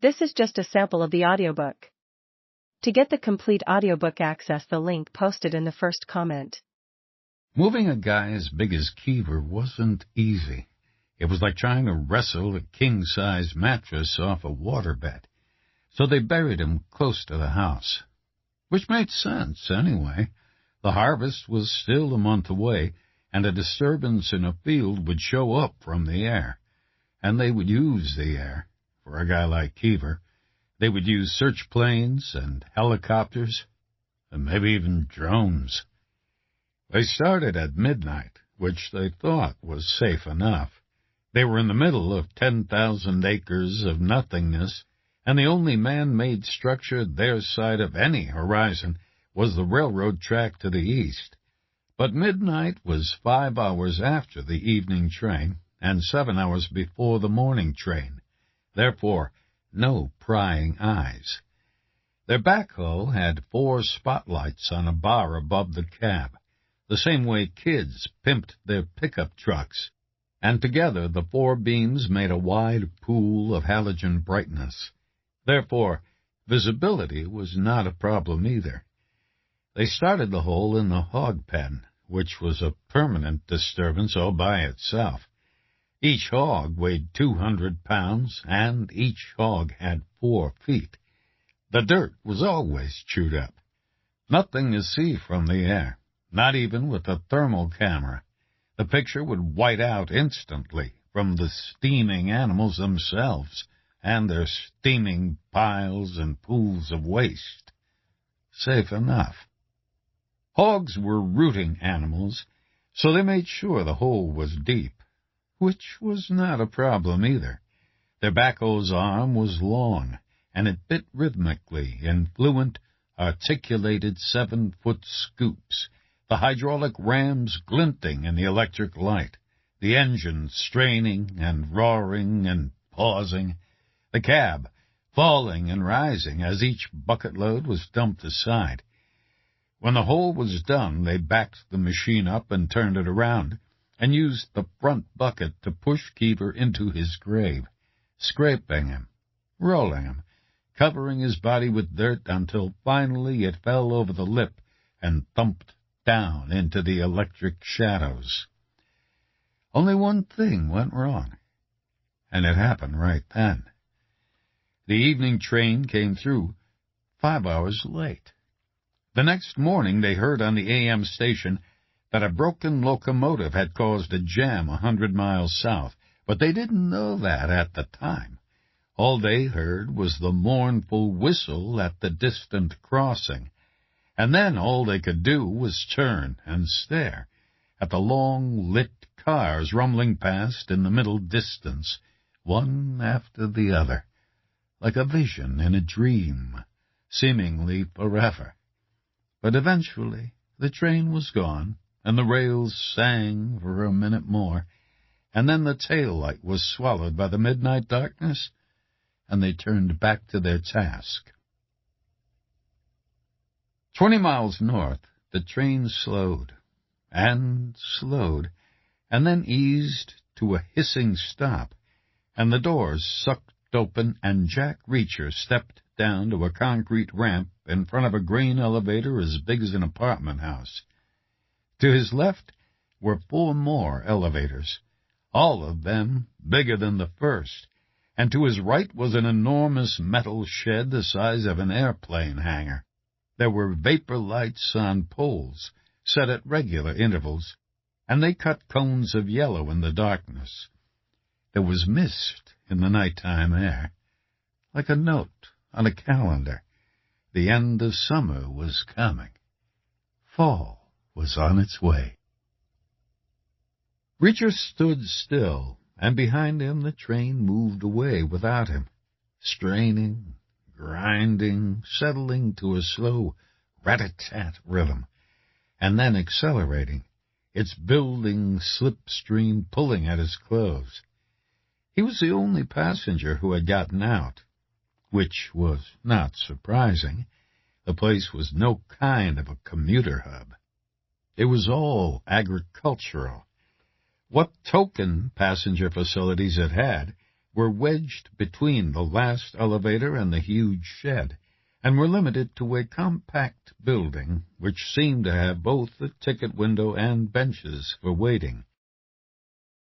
This is just a sample of the audiobook. To get the complete audiobook, access the link posted in the first comment. Moving a guy as big as Keever wasn't easy. It was like trying to wrestle a king-size mattress off a waterbed. So they buried him close to the house. Which made sense, anyway. The harvest was still a month away, and a disturbance in a field would show up from the air. And they would use the air. For a guy like Keever, they would use search planes and helicopters, and maybe even drones. They started at midnight, which they thought was safe enough. They were in the middle of 10,000 acres of nothingness, and the only man-made structure their side of any horizon was the railroad track to the east. But midnight was 5 hours after the evening train and 7 hours before the morning train. Therefore, no prying eyes. Their backhoe had 4 spotlights on a bar above the cab, the same way kids pimped their pickup trucks, and together the 4 beams made a wide pool of halogen brightness. Therefore, visibility was not a problem either. They started the hole in the hog pen, which was a permanent disturbance all by itself. Each hog weighed 200 pounds, and each hog had 4 feet. The dirt was always chewed up. Nothing to see from the air, not even with a thermal camera. The picture would white out instantly from the steaming animals themselves and their steaming piles and pools of waste. Safe enough. Hogs were rooting animals, so they made sure the hole was deep, which was not a problem either. Their backhoe's arm was long, and it bit rhythmically in fluent, articulated 7-foot scoops, the hydraulic rams glinting in the electric light, the engine straining and roaring and pausing, the cab falling and rising as each bucket load was dumped aside. When the hole was done, they backed the machine up and turned it around, and used the front bucket to push Keever into his grave, scraping him, rolling him, covering his body with dirt until finally it fell over the lip and thumped down into the electric shadows. Only one thing went wrong, and it happened right then. The evening train came through 5 hours late. The next morning they heard on the AM station that a broken locomotive had caused a jam 100 miles south, but they didn't know that at the time. All they heard was the mournful whistle at the distant crossing, and then all they could do was turn and stare at the long lit cars rumbling past in the middle distance, one after the other, like a vision in a dream, seemingly forever. But eventually the train was gone, and the rails sang for a minute more, and then the tail light was swallowed by the midnight darkness, and they turned back to their task. 20 miles north, the train slowed, and then eased to a hissing stop, and the doors sucked open, and Jack Reacher stepped down to a concrete ramp in front of a grain elevator as big as an apartment house. To his left were 4 more elevators, all of them bigger than the first, and to his right was an enormous metal shed the size of an airplane hangar. There were vapor lights on poles, set at regular intervals, and they cut cones of yellow in the darkness. There was mist in the nighttime air, like a note on a calendar. The end of summer was coming. Fall was on its way. Reacher stood still, and behind him the train moved away without him, straining, grinding, settling to a slow rat-a-tat rhythm, and then accelerating, its building slipstream pulling at his clothes. He was the only passenger who had gotten out, which was not surprising. The place was no kind of a commuter hub. It was all agricultural. What token passenger facilities it had, were wedged between the last elevator and the huge shed, and were limited to a compact building which seemed to have both a ticket window and benches for waiting.